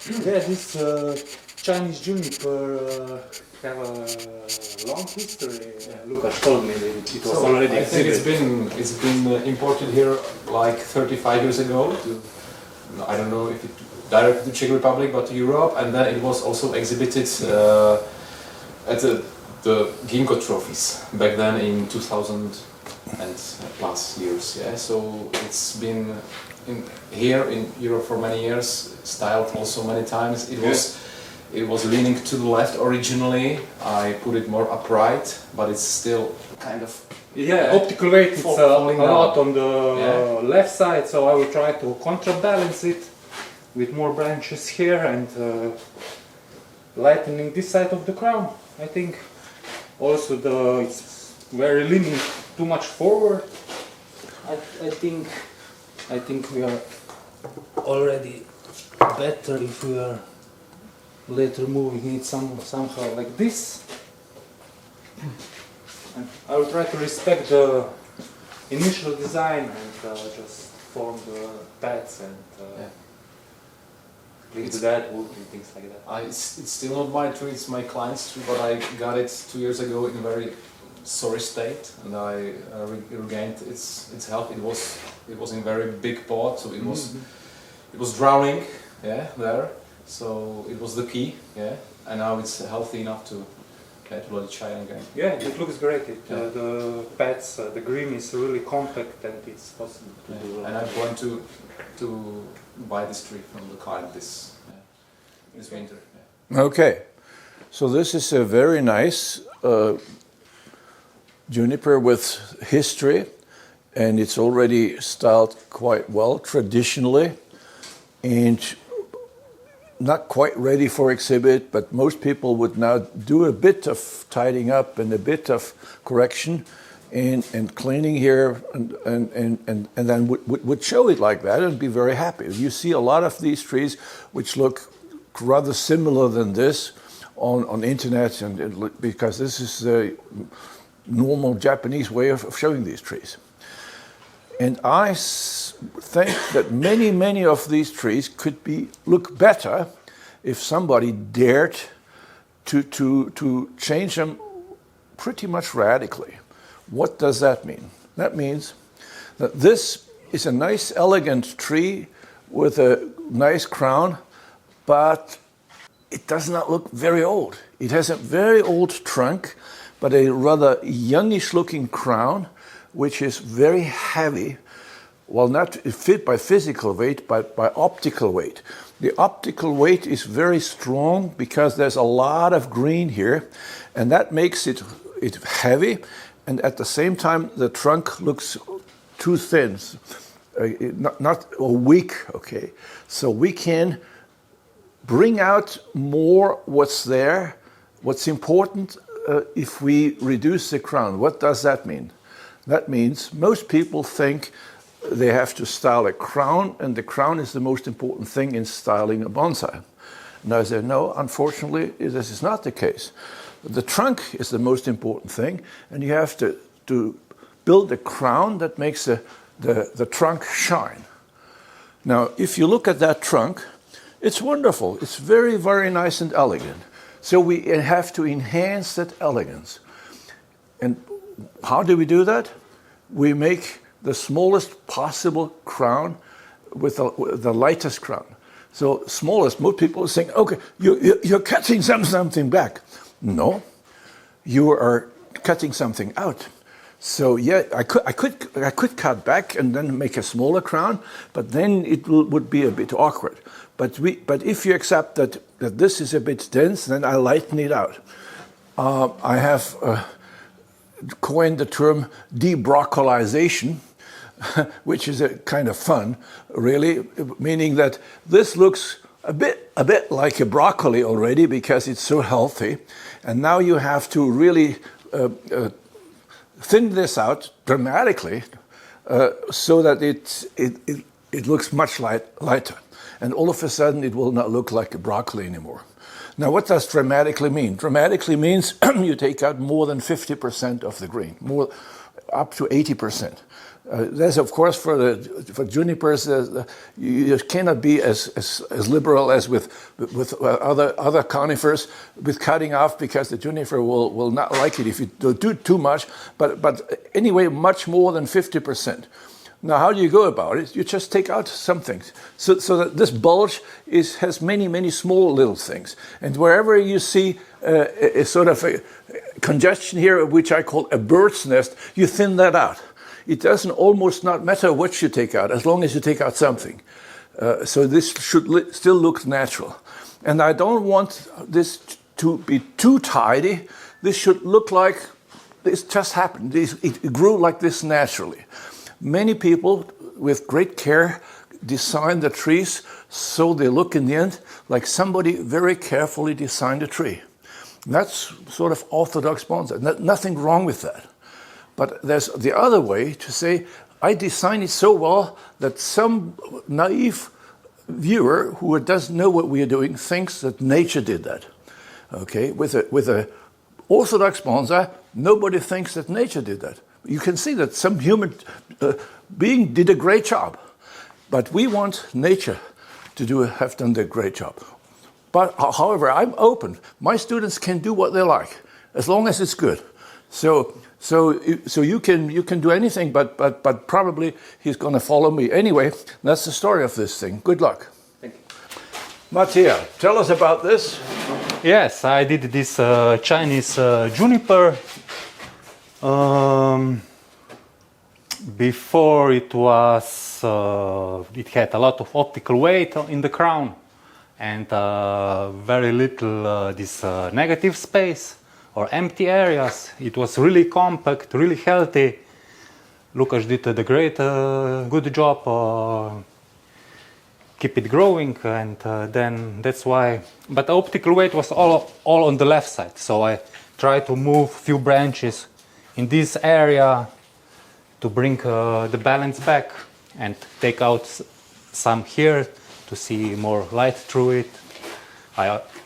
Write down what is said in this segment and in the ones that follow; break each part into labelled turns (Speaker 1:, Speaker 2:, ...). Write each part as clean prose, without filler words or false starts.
Speaker 1: Yeah, this Chinese Juniper have a long history. Lucas told me that it was already
Speaker 2: I think
Speaker 1: exhibited.
Speaker 2: it's been imported here like 35 years ago to, I don't know if it directly to Czech Republic, but to Europe, and then it was also exhibited at the Ginkgo trophies back then in 2000 and plus years. Yeah, so it's been here in Europe for many years, styled also many times. It was leaning to the left originally. I put it more upright, but it's still kind of
Speaker 1: Optical weight is a lot on the
Speaker 2: Yeah.
Speaker 1: left side, so I will try to counterbalance it with more branches here and lightening this side of the crown. I think also it's very leaning too much forward. I think we are already better if we are later moving it somehow like this. And I will try to respect the initial design and just form the pads and bring the Deadwood and things like that.
Speaker 2: It's still not my tree, it's my client's tree, but I got it 2 years ago in a very sorry state, and I regained its health. It was in very big pot, so it was drowning, there. So it was the key, and now it's healthy enough to let it shine again.
Speaker 1: Yeah, it looks great. The pads, the green is really compact, and it's possible to do.
Speaker 2: And I'm going to buy this tree from the client this winter. Yeah.
Speaker 3: Okay, so this is a very nice juniper with history, and it's already styled quite well traditionally, and not quite ready for exhibit, but most people would now do a bit of tidying up and a bit of correction and cleaning here, and then would show it like that and be very happy. You see a lot of these trees which look rather similar than this on internet, and because this is the normal Japanese way of showing these trees. And I think that many of these trees could look better if somebody dared to change them pretty much radically. What does that mean? That means that this is a nice, elegant tree with a nice crown, but it does not look very old. It has a very old trunk, but a rather youngish looking crown, which is very heavy. Well, not fit by physical weight, but by optical weight. The optical weight is very strong because there's a lot of green here, and that makes it heavy, and at the same time the trunk looks too thin, or weak, okay? So we can bring out more what's there, what's important if we reduce the crown. What does that mean? That means most people think they have to style a crown, and the crown is the most important thing in styling a bonsai. And I say, no, unfortunately, this is not the case. The trunk is the most important thing, and you have to build a crown that makes the trunk shine. Now, if you look at that trunk, it's wonderful. It's very, very nice and elegant. So we have to enhance that elegance. And how do we do that? We make the smallest possible crown with the lightest crown. So smallest, most people are saying, okay, you're cutting something back. No, you are cutting something out. So yeah, I could cut back and then make a smaller crown, but then it would be a bit awkward. But if you accept that this is a bit dense, then I lighten it out. I have coined the term debroccolization, which is a kind of fun, really, meaning that this looks a bit like a broccoli already because it's so healthy, and now you have to really thin this out dramatically so that it looks much lighter, and all of a sudden it will not look like a broccoli anymore. Now, what does dramatically mean? Dramatically means you take out more than 50% of the green, more up to 80%. There's, of course, for junipers, you cannot be as liberal as with other conifers with cutting off, because the juniper will not like it if you do too much. But anyway, much more than 50%. Now, how do you go about it? You just take out some things, so that this bulge has many small little things, and wherever you see a sort of a congestion here, which I call a bird's nest, you thin that out. It doesn't almost not matter what you take out, as long as you take out something. So this should still look natural. And I don't want this to be too tidy. This should look like this just happened. It grew like this naturally. Many people, with great care, design the trees so they look in the end like somebody very carefully designed a tree. That's sort of orthodox bonsai. Nothing wrong with that. But there's the other way to say, I designed it so well that some naive viewer who doesn't know what we are doing thinks that nature did that. Okay, with a orthodox bonsai, nobody thinks that nature did that. You can see that some human being did a great job, but we want nature to have done the great job. But however, I'm open. My students can do what they like, as long as it's good. So you can do anything, but probably he's going to follow me anyway. That's the story of this thing. Good luck.
Speaker 1: Thank you.
Speaker 3: Matija, tell us about this.
Speaker 4: Yes, I did this Chinese juniper. Before it had a lot of optical weight in the crown and very little this negative space or empty areas. It was really compact, really healthy. Lukas did a great, good job. Keep it growing, and then that's why. But the optical weight was all on the left side, so I tried to move few branches in this area to bring the balance back and take out some here to see more light through it.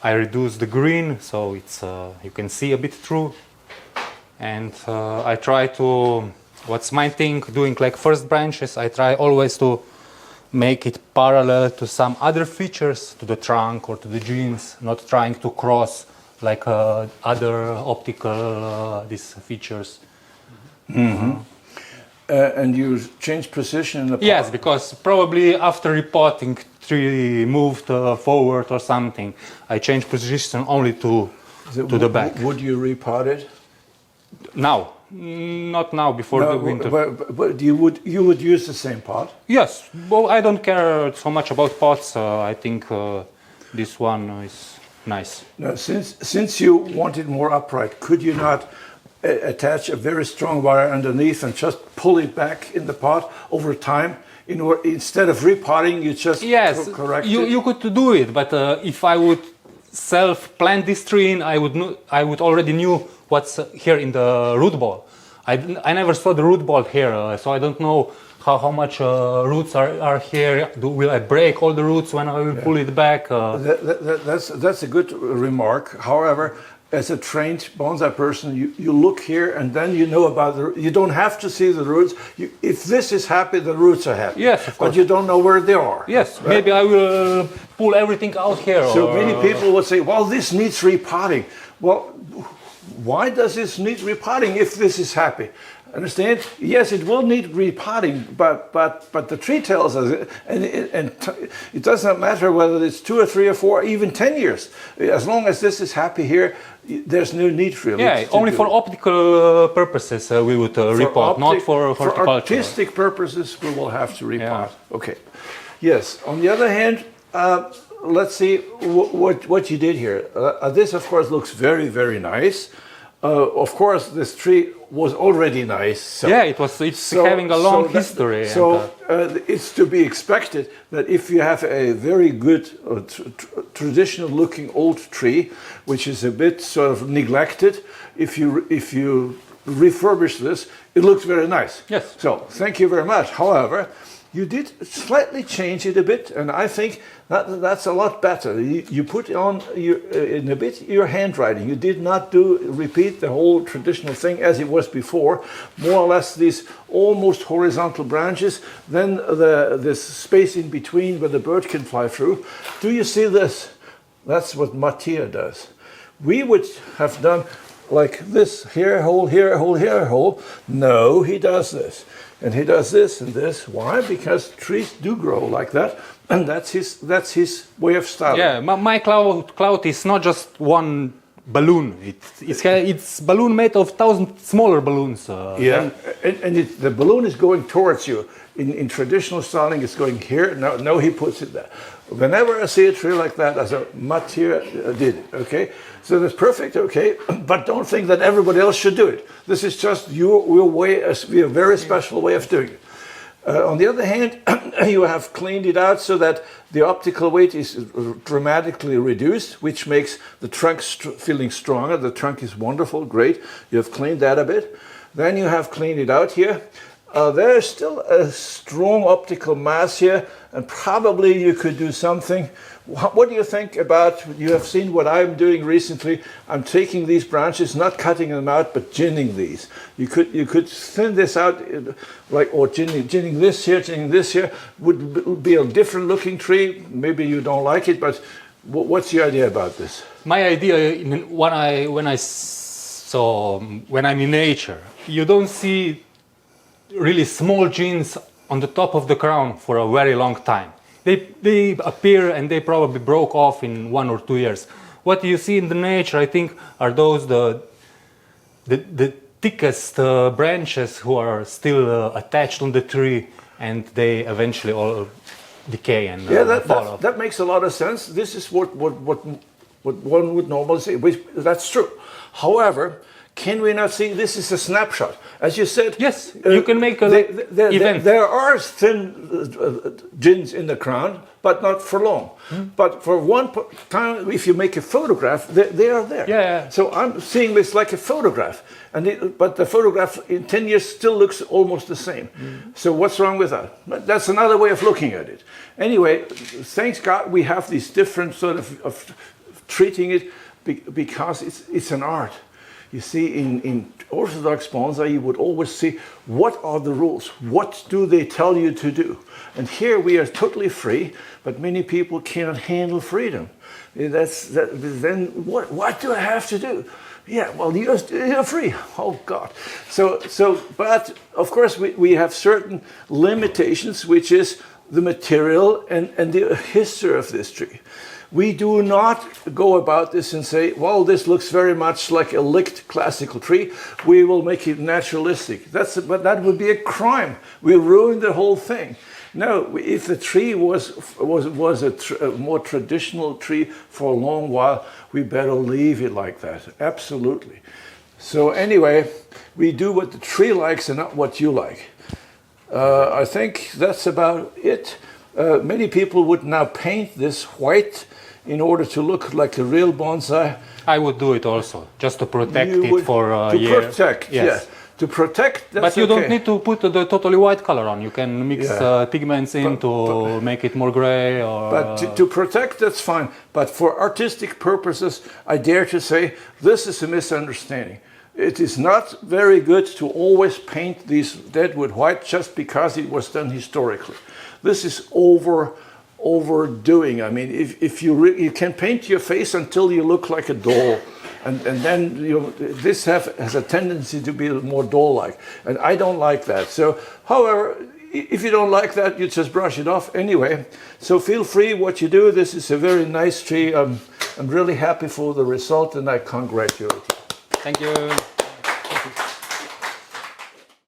Speaker 4: I reduced the green so it's you can see a bit through, and I try to, what's my thing, doing like first branches, I try always to make it parallel to some other features, to the trunk or to the jeans, not trying to cross like other optical these features.
Speaker 3: Mm-hmm. And you changed position in the pot?
Speaker 4: Yes, because probably after repotting, tree moved forward or something. I changed position only to the back.
Speaker 3: Would you repot it?
Speaker 4: Now, not now, before the winter.
Speaker 3: But you would use the same pot?
Speaker 4: Yes, well, I don't care so much about pots. I think this one is nice.
Speaker 3: Now, since you want it more upright, could you not attach a very strong wire underneath and just pull it back in the pot over time? Instead of repotting, you just correct it?
Speaker 4: You could do it, but if I would self-plant this tree in, I would already knew what's here in the root ball. I never saw the root ball here, so I don't know how much roots are here. Will I break all the roots when I will pull it back?
Speaker 3: That's a good remark. However, as a trained bonsai person, you look here and then you know about you don't have to see the roots. If this is happy, the roots are happy.
Speaker 4: Yes, of course.
Speaker 3: But you don't know where they are.
Speaker 4: Yes,
Speaker 3: right?
Speaker 4: Maybe I will pull everything out here.
Speaker 3: So many people would say, well, this needs repotting. Well, why does this need repotting if this is happy? Understand? Yes, it will need repotting, but the tree tells us, and it doesn't matter whether it's 2 or 3 or 4, even 10 years. As long as this is happy here, there's no need really.
Speaker 4: Yeah, only for optical purposes we would repot, not for horticulture.
Speaker 3: For artistic purposes, we will have to repot. Yeah. Okay. Yes. On the other hand, let's see what you did here. This, of course, looks very, very nice. Of course, this tree was already nice. So,
Speaker 4: yeah, it's having a long history.
Speaker 3: So it's to be expected that if you have a very good traditional-looking old tree, which is a bit sort of neglected, if you refurbish this, it looks very nice.
Speaker 4: Yes.
Speaker 3: So thank you very much. However, you did slightly change it a bit, and I think that's a lot better. You put on in a bit your handwriting. You did not repeat the whole traditional thing as it was before. More or less these almost horizontal branches, then this space in between where the bird can fly through. Do you see this? That's what Matija does. We would have done like this, here a hole, here a hole, here a hole. No, he does this. And he does this and this. Why? Because trees do grow like that, and that's his way of styling.
Speaker 4: Yeah, my cloud is not just one balloon. It's balloon made of 1,000 smaller balloons.
Speaker 3: Yeah, and the balloon is going towards you. In traditional styling, it's going here. No, he puts it there. Whenever I see a tree like that, as Matija did it, okay? So that's perfect, okay? But don't think that everybody else should do it. This is just your way, a very special way of doing it. On the other hand, you have cleaned it out so that the optical weight is dramatically reduced, which makes the trunk feeling stronger. The trunk is wonderful, great. You have cleaned that a bit. Then you have cleaned it out here. There's still a strong optical mass here, and probably you could do something. What do you think about, you have seen what I'm doing recently. I'm taking these branches, not cutting them out, but ginning these. You could thin this out, like, or ginning this here, would be a different looking tree. Maybe you don't like it, but what's your idea about this?
Speaker 4: My idea, when I'm in nature, you don't see really small genes on the top of the crown for a very long time. They appear and they probably broke off in 1 or 2 years. What you see in the nature, I think, are those the thickest branches who are still attached on the tree, and they eventually all decay and fall off.
Speaker 3: That makes a lot of sense. This is what one would normally say. That's true. However, can we not see this is a snapshot? As you said,
Speaker 4: yes, you can make an event.
Speaker 3: There are thin gins in the crown, but not for long. But for one time, if you make a photograph, they are there.
Speaker 4: Yeah.
Speaker 3: So I'm seeing this like a photograph, but the photograph in 10 years still looks almost the same. So what's wrong with that? That's another way of looking at it. Anyway, thanks God we have these different sort of treating it because it's an art. You see, in Orthodox bonsai, you would always see what are the rules, what do they tell you to do. And here we are totally free, but many people cannot handle freedom. Then what do I have to do? Yeah, well, you're free. Oh God. But of course we have certain limitations, which is the material and the history of this tree. We do not go about this and say, well, this looks very much like a licked classical tree. We will make it naturalistic. But that would be a crime. We ruin the whole thing. No, if the tree was a more traditional tree for a long while, we better leave it like that. Absolutely. So anyway, we do what the tree likes and not what you like. I think that's about it. Many people would now paint this white in order to look like a real bonsai.
Speaker 4: I would do it also, just to protect it for a year.
Speaker 3: To protect, yes. Yeah. To protect, that's
Speaker 4: But you don't need to put the totally white color on. You can mix pigments in to make it more gray.
Speaker 3: But to protect, that's fine. But for artistic purposes, I dare to say this is a misunderstanding. It is not very good to always paint these Deadwood white just because it was done historically. This is overdoing. I mean, if you can paint your face until you look like a doll, and then this has a tendency to be more doll-like, and I don't like that. So, however, if you don't like that, you just brush it off anyway. So feel free what you do. This is a very nice tree. I'm really happy for the result, and I congratulate you.
Speaker 4: Thank you.